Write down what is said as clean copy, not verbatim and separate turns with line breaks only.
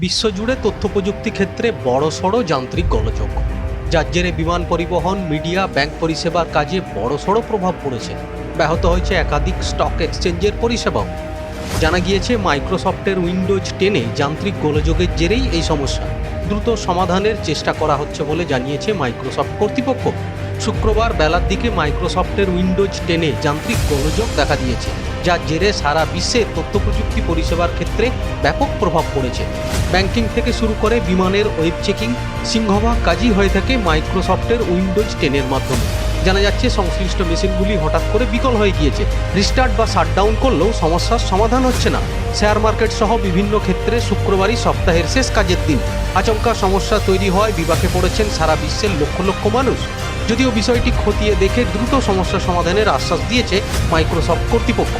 বিশ্বজুড়ে তথ্য প্রযুক্তি ক্ষেত্রে বড়সড় যান্ত্রিক গোলযোগ, যার জেরে বিমান পরিবহন, মিডিয়া, ব্যাংক পরিষেবার কাজে বড়সড় প্রভাব পড়েছে। ব্যাহত হয়েছে একাধিক স্টক এক্সচেঞ্জের পরিষেবাও। জানা গিয়েছে মাইক্রোসফটের উইন্ডোজ 10-এ যান্ত্রিক গোলযোগের জেরেই এই সমস্যা। দ্রুত সমাধানের চেষ্টা করা হচ্ছে বলে জানিয়েছে মাইক্রোসফট কর্তৃপক্ষ। শুক্রবার বেলার দিকে মাইক্রোসফটের উইন্ডোজ 10-এ যান্ত্রিক গোলযোগ দেখা দিয়েছে, যার জেরে সারা বিশ্বের তথ্য প্রযুক্তি পরিষেবার ক্ষেত্রে ব্যাপক প্রভাব পড়েছে। ব্যাংকিং থেকে শুরু করে বিমানের ওয়েব চেকিং, সিংহভাগ কাজই হয়ে থাকে মাইক্রোসফটের উইন্ডোজ 10-এর মাধ্যমে। জানা যাচ্ছে সংশ্লিষ্ট মেশিনগুলি হঠাৎ করে বিকল হয়ে গিয়েছে। রিস্টার্ট বা শাটডাউন করলেও সমস্যার সমাধান হচ্ছে না। শেয়ার মার্কেট সহ বিভিন্ন ক্ষেত্রে শুক্রবারই সপ্তাহের শেষ কাজের দিন। আচমকা সমস্যা তৈরি হওয়ায় বিপাকে পড়েছেন সারা বিশ্বের লক্ষ লক্ষ মানুষ। যদিও বিষয়টি খতিয়ে দেখে দ্রুত সমস্যা সমাধানের আশ্বাস দিয়েছে মাইক্রোসফট কর্তৃপক্ষ।